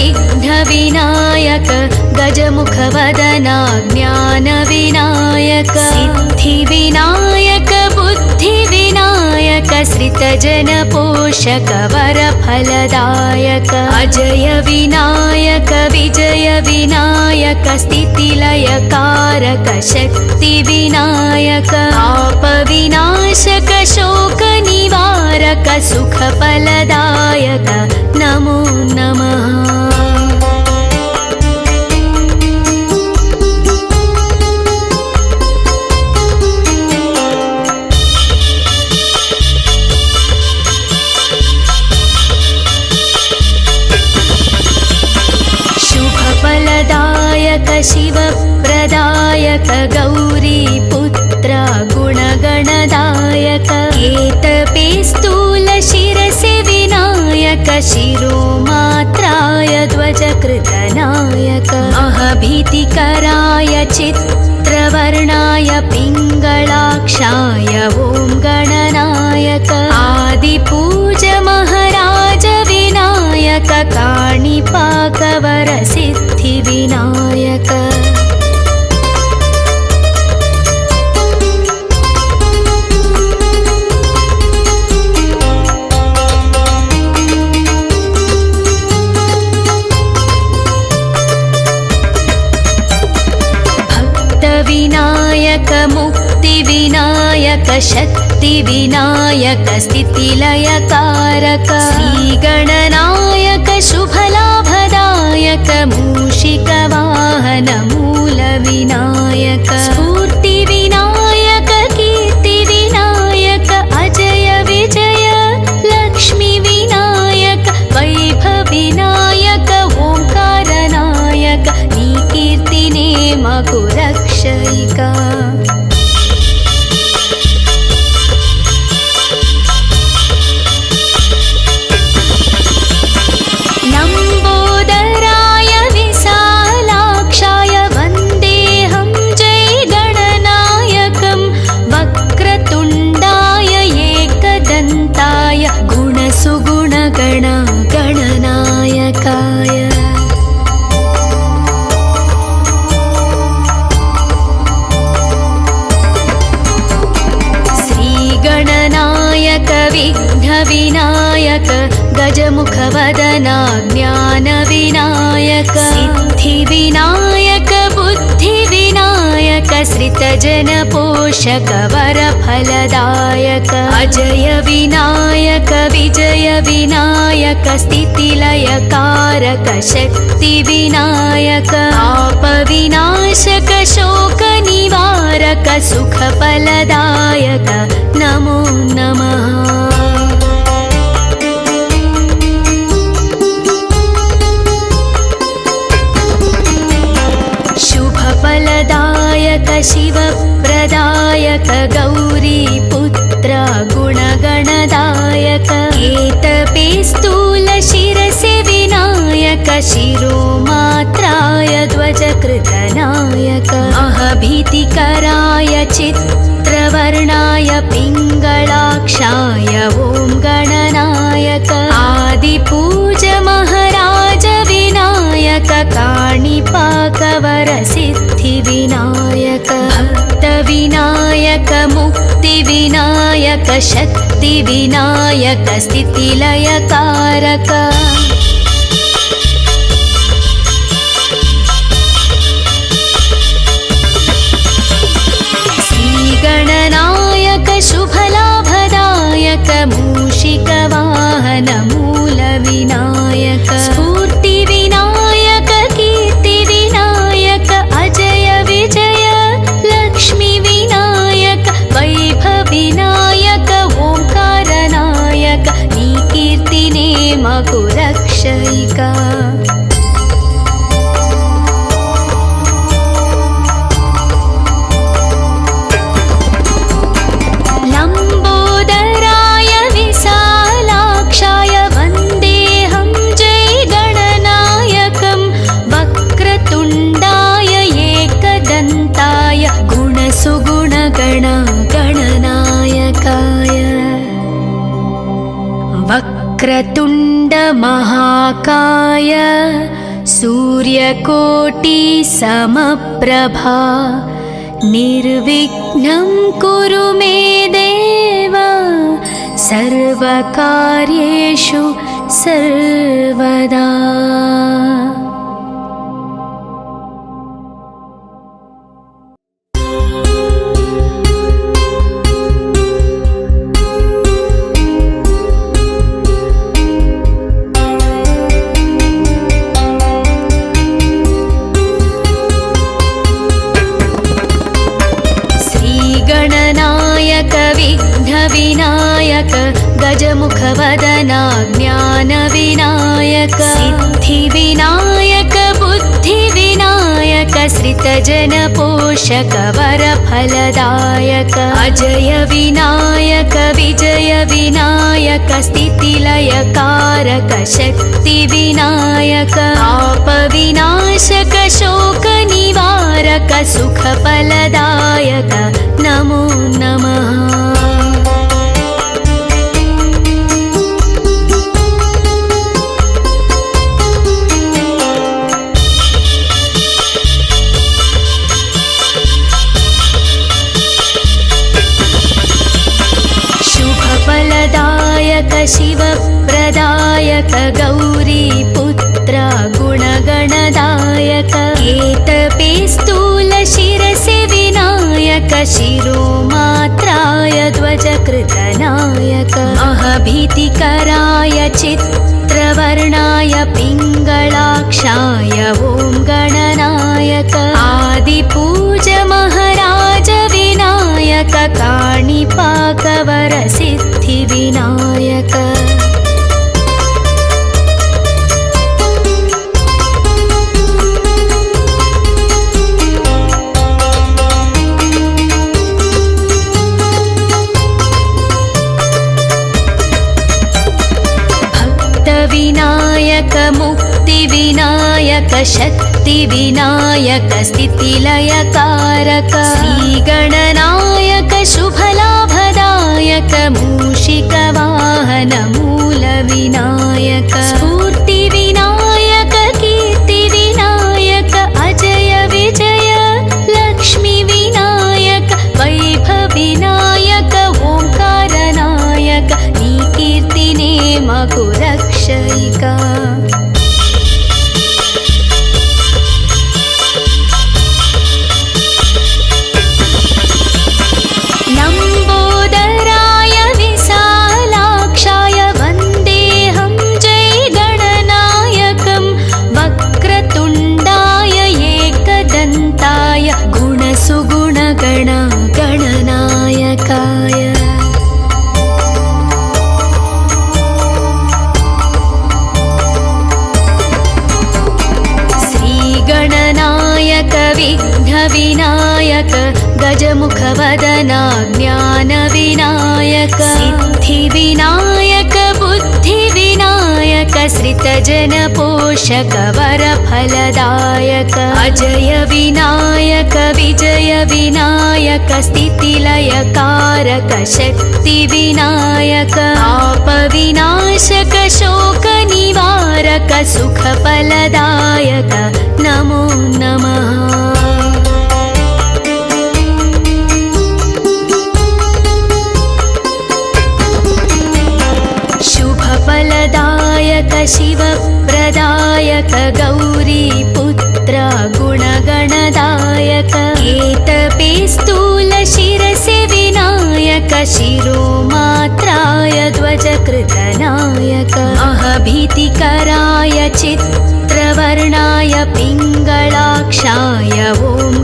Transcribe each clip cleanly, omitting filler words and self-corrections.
विघ्नविनायक गजमुखवदना ज्ञानविनायक सिद्धिविनायक बुद्धिविनायक श्रितजनपोषक वरफलदायक अजय विनायक विजय विनायक स्थितिलयकारक शक्तिविनायक पापविनाशक शोकनिवारक सुखफलदायक नमो नमः। शुभफलदायक शिवप्रदायक गौरीपुत्र गुणगणदायक केतपे स्थूलशिरसि विनायक शिरोमात्राय ध्वजकृतनायक महभीतिकराय चित्रवर्णाय पिङ्गलाक्षाय ॐ गणनायक आदिपूज महाराज विनायक काणिपाकवर सिद्धिविनायक विनायक मुक्तिविनायक शक्तिविनायक स्थितिलयकारक श्रीगणनायक शुभलाभदायक मूषिकवाहन मूलविनायक स्फूर्तिविनायक कीर्तिविनायक अजय विजय लक्ष्मीविनायक वैभवविनायक ओंकारनायक नी कीर्तिने मगु रक्षयिका लम्बोदराय विशालाक्षाय वन्देऽहं जय गणनायकं वक्रतुण्डाय एकदन्ताय गुणसुगुणगण गणनायकाय विघ्नविनायक गजमुखवदना ज्ञानविनायक सिद्धिविनायक बुद्धिविनायक श्रितजनपोषक वरफलदायक अजय विनायक विजय विनायक स्थितिलयकारक शक्तिविनायक पापविनाशक शोकनिवारक सुखफलदायक नमो नमः। शुभफलदायक शिवप्रदायक गौरीपुत्र गुणगणदायक केतपे स्थूलशिरसि विनायक शिरोमात्राय ध्वजकृतनायक महभीतिकराय चित्रवर्णाय पिङ्गलाक्षाय ॐ गणनायक आदिपूज महाराज विनायक काणिपाकवर सिद्धिविनायक भक्तविनायक मुक्तिविनायक शक्तिविनायक स्थितिलयकारक श्रीगणनायक शुभलाभदायक मूषिकवाहन मूलविनायक स्फूर्तिविनायक कीर्तिविनायक अजय विजय लक्ष्मीविनायक वैभवविनायक ओंकारनायक नी कीर्तिने मगु रक्षयिका लम्बोदराय विशालाक्षाय वन्देऽहं जय गणनायकं वक्रतुण्डाय एकदन्ताय गुणसुगुणगण गणनायकाय वक्रतुण्ड महाकाय सूर्यकोटि समप्रभा निर्विघ्नं कुरु मे देव सर्वकार्येषु सर्वदा। विघ्नविनायक गजमुखवदना ज्ञानविनायक सिद्धिविनायक बुद्धिविनायक श्रितजनपोषक वरफलदायक अजय विनायक विजय विनायक स्थितिलयकारक शक्तिविनायक पापविनाशक शोकनिवारक सुखफलदायक नमो नमः। शुभफलदायक शिवप्रदायक गौरीपुत्र गुणगणदायक केतपे स्थूलशिरसि विनायक शिरोमात्राय ध्वजकृतनायक महभीतिकराय चित्रवर्णाय पिङ्गलाक्षाय ॐ गणनायक आदिपूज महाराज विनायक काणिपाकवर सिद्धिविनायक विनायक मुक्तिविनायक शक्तिविनायक स्थितिलयकारक श्रीगणनायक शुभलाभदायक मूषिकवाहन मूलविनायक स्फूर्तिविनायक कीर्तिविनायक अजय विजय लक्ष्मीविनायक वैभविनायक ओंकारनायक नी कीर्तिने मकुरक्षयिका लम्बोदराय विशालाक्षाय वन्देऽहं जयगणनायकं वक्रतुण्डाय एकदन्ताय गुणसुगुणगण गणनायकाय विघ्नविनायक गजमुखवदना ज्ञानविनायक सिद्धिविनायक बुद्धिविनायक श्रितजनपोषक वरफलदायक अजय विनायक विजय विनायक स्थितिलयकारक शक्तिविनायक पापविनाशक शोकनिवारक सुखफलदायक नमो नमः। शुभफलदायक शिवप्रदायक गौरीपुत्र गुणगणदायक केतपे स्थूलशिरसि विनायक शिरोमात्राय ध्वजकृतनायक महभीतिकराय चित्रवर्णाय पिङ्गलाक्षाय ॐ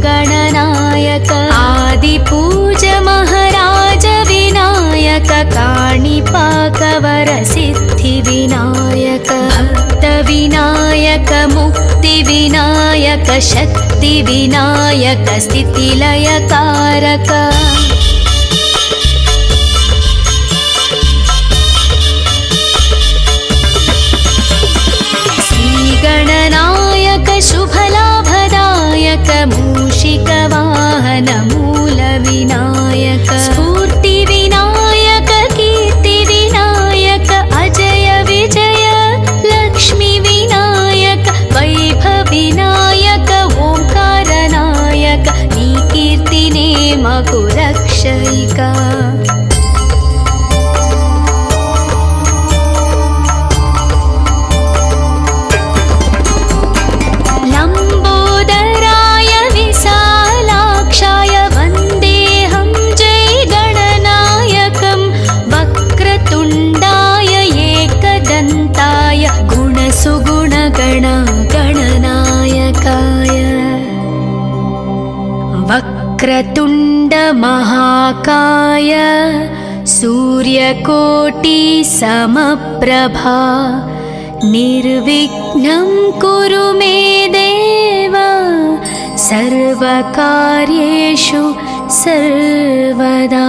गणनायक आदिपूज महाराज विनायक काणिपाकवर सिद्धिविनायक भक्तविनायक मुक्तिविनायक शक्तिविनायक स्थितिलयकारक श्रीगणनायक शुभलाभदायक मूषिकवाहन मूलविनायक स्फूर्तिविनायक कीर्तिविनायक अजय महाकाय सूर्यकोटि समप्रभा निर्विघ्नं कुरु मे देव सर्वकार्येषु सर्वदा।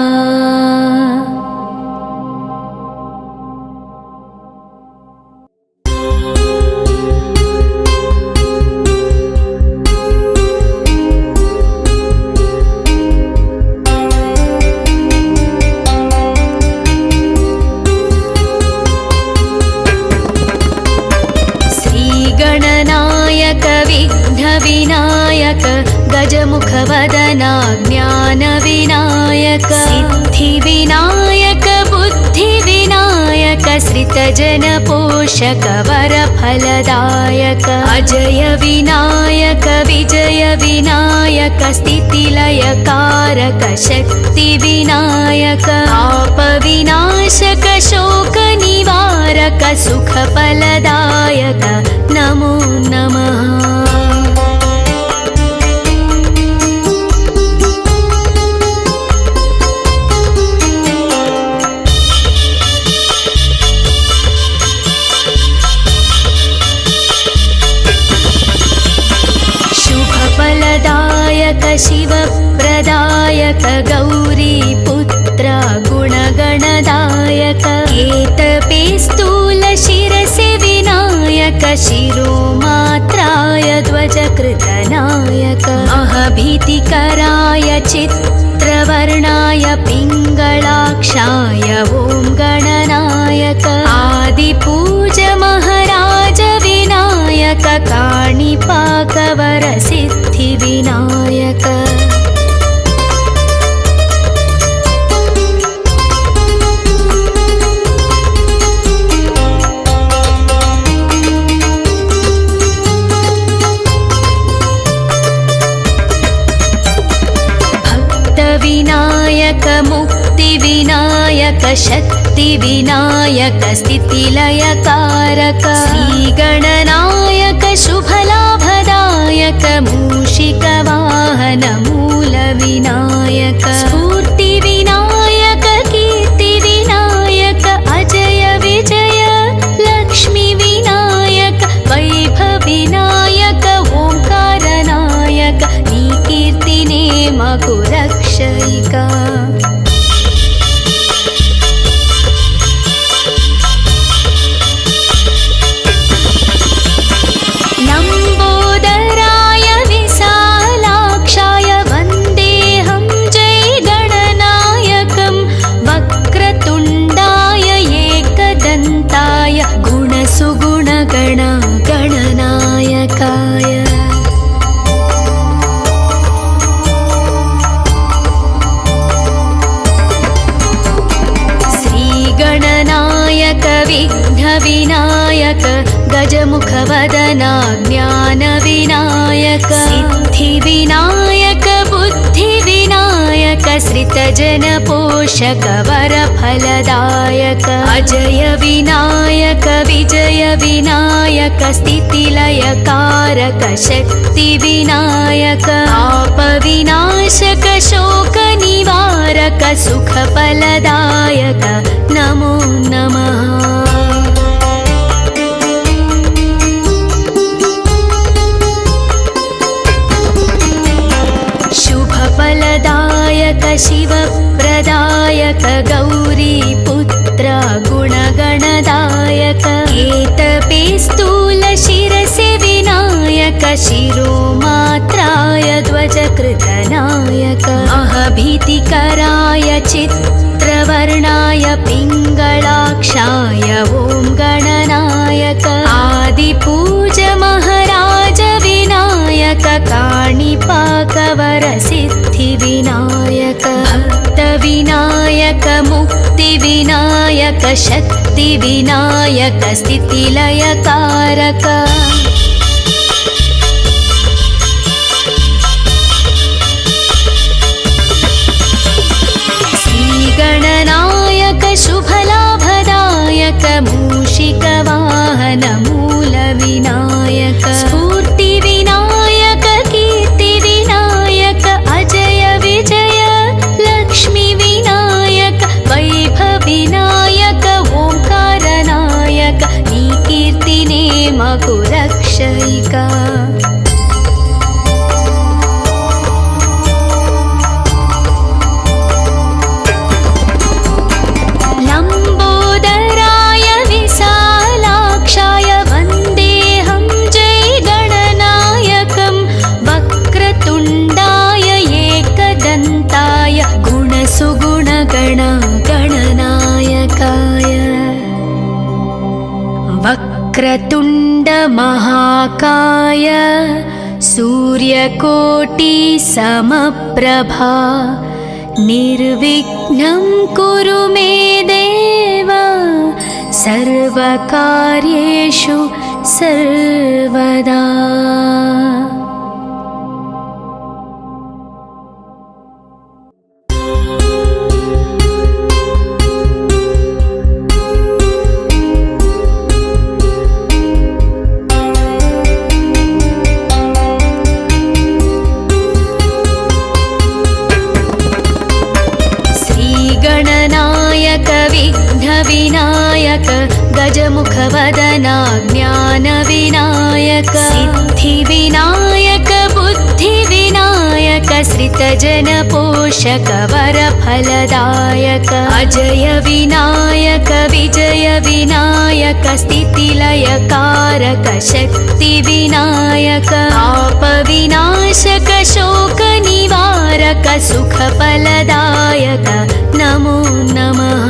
गणनायक विघ्नविनायक गजमुखवदना ज्ञानविनायक सिद्धिविनायक बुद्धिविनायक श्रितजनपोषक वरफलदायक अजय विनायक विजय विनायक स्थितिलयकारक शक्तिविनायक आपविनाशक शोकनिवारक सुखफलदायक नमो नमः। शुभफलदायक शिवप्रदायक गौरीपुत्र गुणगणदायक केतपेस्तूल शिरसि विनायक शिरोमात्राय ध्वजकृतनायक अहभीतिकराय चित्रवर्णाय पिङ्गलाक्षाय ॐ गणनायक आदिपूज महाराज विनायक काणिपाकवर सिद्धिविनायक विनायक मुक्तिविनायक शक्तिविनायक स्थितिलयकारक श्रीगणनायक शुभलाभदायक मूषिकवाहन मूलविनायक स्फूर्तिविनायक कीर्तिविनायक अजय विजय लक्ष्मीविनायक वैभविनायक ओंकारनायक नी कीर्तिने मकु रक्षयिका लम्बोदराय विशालाक्षाय वन्देऽहं जय गणनायकं वक्रतुण्डाय एकदन्ताय गुणसुगुणगण गणनायकाय गणनायक विघ्नविनायक गजमुखवदना ज्ञानविनायक सिद्धिविनायक बुद्धिविनायक श्रितजनपोषक वरफलदायक अजय विनायक विजय विनायक स्थितिलयकारक शक्तिविनायक आपविनाशक शोकनिवारक सुखफलदायक नमो नमः। शुभफलदायक शिवप्रदायक गौरीपुत्र गुणगणदायक केतपेस्तूल शिरसि विनायक शिरोमात्राय ध्वजकृतनायक अहभीतिकराय चित्रवर्णाय पिङ्गलाक्षाय ॐ गणनायक आदिपूज महाराज विनायक काणिपाकवर सिद्धिविनायक भक्तविनायक मुक्तिविनायक शक्तिविनायक स्थितिलयकारक श्रीगणनायक शुभलाभदायक मूषिकवाहन मूलविनायक स्फूर्तिविनायक कीर्तिविनायक अजय विजय మాకు రక్షయిక. లంబోదరాయ విశాలాక్షాయ వందేహం జై గణనాయకం. వక్రతుండాయ ఏకదంతాయ గుణసుగుణగణ గణనాయకాయ. వక్రతుండ మహాకాయ సూర్యకోటి సమప్రభా నిర్విఘ్నం కురు మే దేవ సర్వకార్యేషు సర్వదా. गणनायक विघ्न विनायक गजमुख वदना ज्ञान विनायक. सिद्धि विनायक बुद्धि विनायक श्रितजन पोषक वर फलदायक. अजय विनायक विजय विनायक स्थितिलय कारक शक्ति विनायक. पाप विनाशक शोक निवारक सुख फलदायक नमो नमः.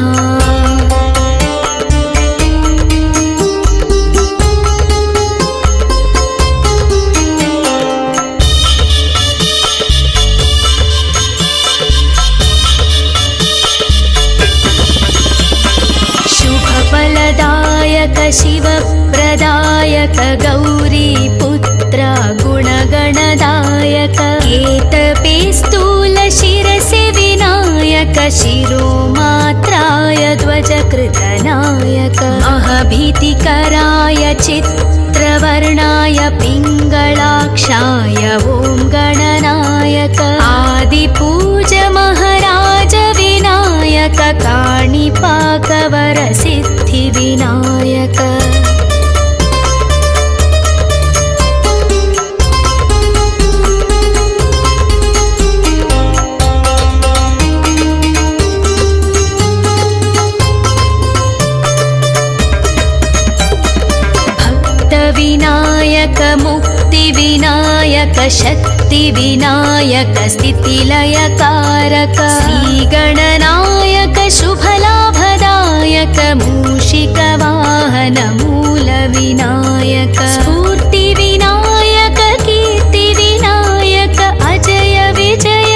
शुभफलदायक शिवप्रदायक गौरी पुत्र गुणगणदायक. केतपे स्थूल शिरसि विनायक शिरोमात्राय ध्वजकृतनायक. महभीतिकराय चित्रवर्णाय पिङ्गलाक्षाय ॐ गणनायक. आदिपूज महाराज विनायक काणिपाकवर सिद्धि विनायक. विनायक मुक्ति विनायक शक्ति विनायक स्थितिलय कारक. श्री गणनायक शुभलाभदायक मूषिक वाहन मूल विनायक. स्फूर्ति विनायक कीर्ति विनायक अजय विजय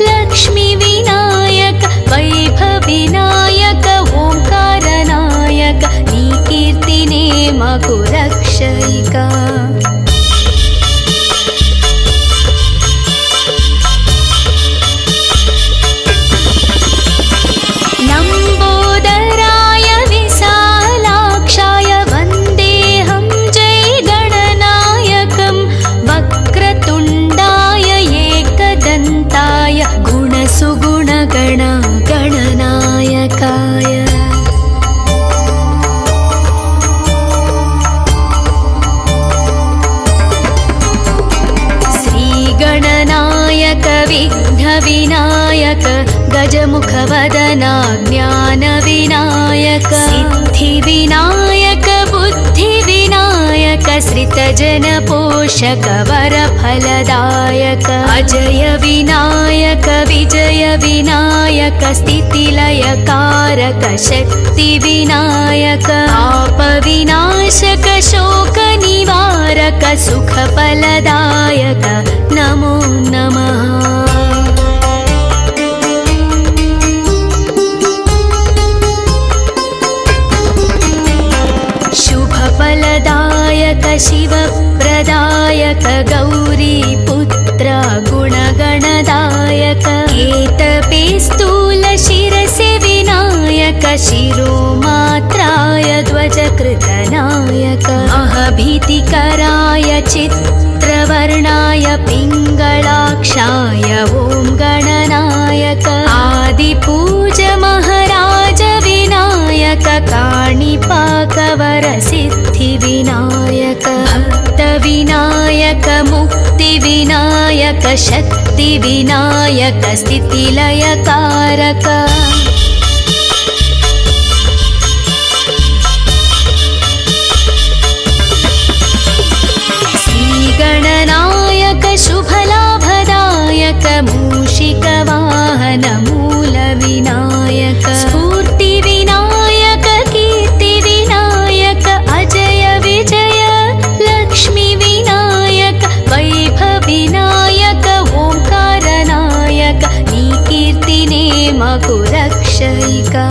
लक्ष्मी विनायक. वैभव विनायक ओंकार नायक नी कीर्तिने माकु रक्षयिका. लंबोदराय विशालाक्षाय वन्देहं जय गणनायकं. वक्रतुण्डाय एकदन्ताय गुणसुगुणगण गणनायकाय. गणनायक विघ्न विनायक गजमुख वदना ज्ञान विनायक. सिद्धि विनायक बुद्धि विनायक श्रितजन पोषक वर फलदायक. अजय विनायक विजय विनायक स्थितिलय कारक शक्ति विनायक. पाप विनाशक शोक निवारक सुख फलदायक नमो नमः. शुभफलदायक शिवप्रदायक गौरी पुत्र गुणगणदायक. केतपे स्थूल शिरसि विनायक शिरोमात्राय ध्वजकृतनायक. महभीतिकराय चित्रवर्णाय पिङ्गलाक्षाय ॐ गणनायक. आदिपूज महाराज विनायक काणिपाकवरसिद्धिविनायक भक्तविनायक मुक्तिविनायक शक्तिविनायक स्थितिलयकारक श्रीगणनायक शुभलाभदायक मूषिकवाहन मूलविनायक स्फूर्तिविनायक कीर्तिविनायक अजय विजय लक्ष्मीविनायक वैभविनायक ओंकारनायक नी कीर्तिने मगु रक्षयिका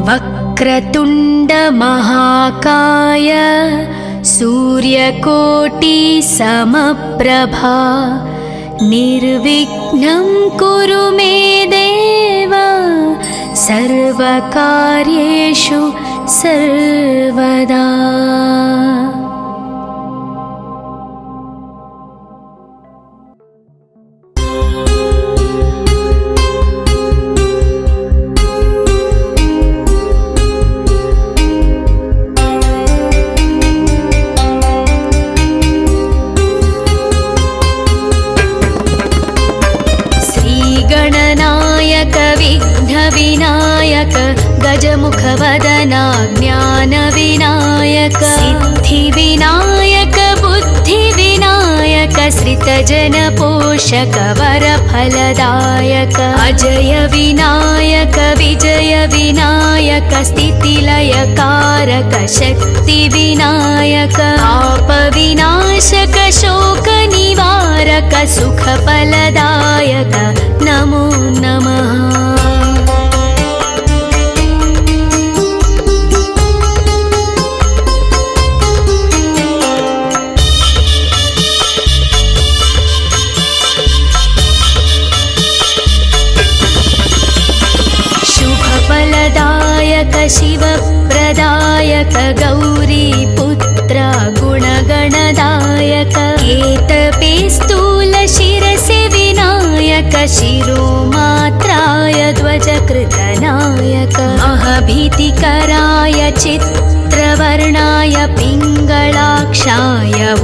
वक्रतुण्ड महाकाय सूर्यकोटि समप्रभा निर्विघ्नं कुरु मे देव सर्वकार्येषु सर्वदा। विघ्नविनायक गजमुखवदना ज्ञानविनायक सिद्धिविनायक बुद्धिविनायक श्रितजनपोषक वरफलदायक अजय विनायक विजय विनायक स्थितिलयकारक शक्तिविनायक आपविनाशक शोकनिवारक सुखफलदायक नमो नमः। शुभफलदायक शिवप्रदायक गौरीपुत्र गुणगणदायक केतपे शिरसि विनायक शिरोमात्राय ध्वजकृतनायक महभीतिकराय चित्रवर्णाय पिङ्गलाक्षाय ॐ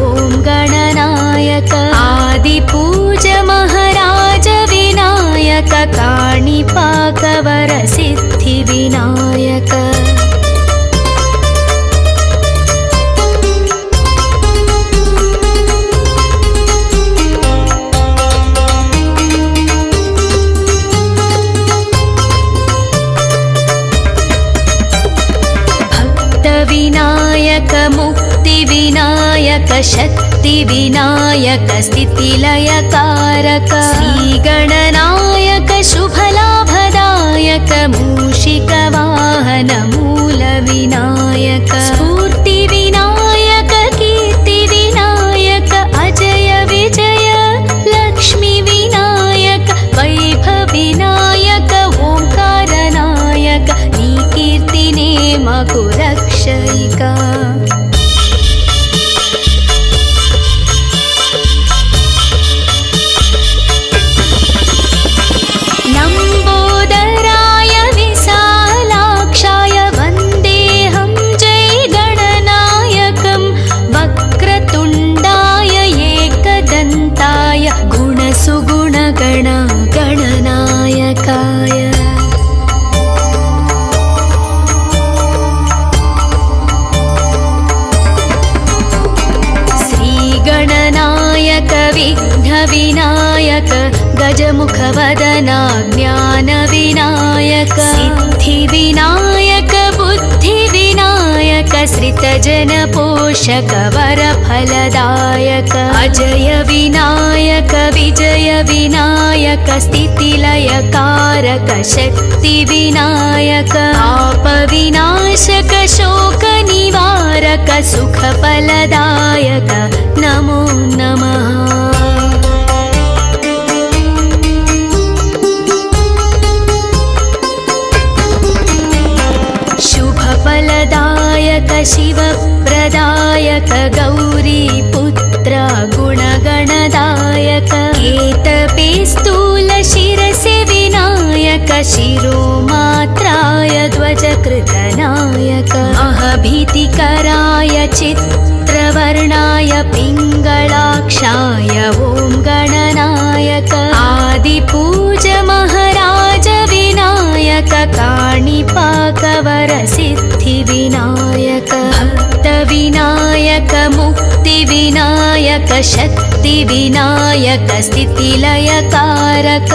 गणनायक आदिपूज महाराज विनायक काणिपाकवरसिद्धिविनायक विनायक मुक्तिविनायक शक्तिविनायक स्थितिलयकारक श्रीगणनायक शुभलाभदायक मूषिकवाहन मूलविनायक स्फूर्तिविनायक कीर्तिविनायक अजय विजय लक्ष्मीविनायक वैभविनायक ओंकारनायक नी कीर्तिने मगु रक्षयिका लम्बोदराय विशालाक्षाय वन्देऽहं जय गणनायकं वक्रतुण्डाय एकदन्ताय गुणसुगुणगण गणनायकाय विघ्नविनायक गजमुखवदना ज्ञानविनायक सिद्धिविनायक बुद्धिविनायक श्रितजनपोषक वरफलदायक अजय विनायक विजय विनायक स्थितिलयकारक शक्तिविनायक आपविनाशक शोकनिवारक निवारक सुखफलदायक नमो नमः। शुभफलदायक शिवप्रदायक गौरीपुत्र गुणगणदायक केतपे स्थूल शिरसि विनायक शिरोमात्राय ध्वजकृतनायक अहभीतिकराय चित्रवर्णाय पिङ्गलाक्षाय ॐ गणनायक आदिपूज महाराज विनायक काणिपाकवरसिद्धिविनायक भक्तविनायक मुक्तिविनायक शक्तिविनायक स्थितिलयकारक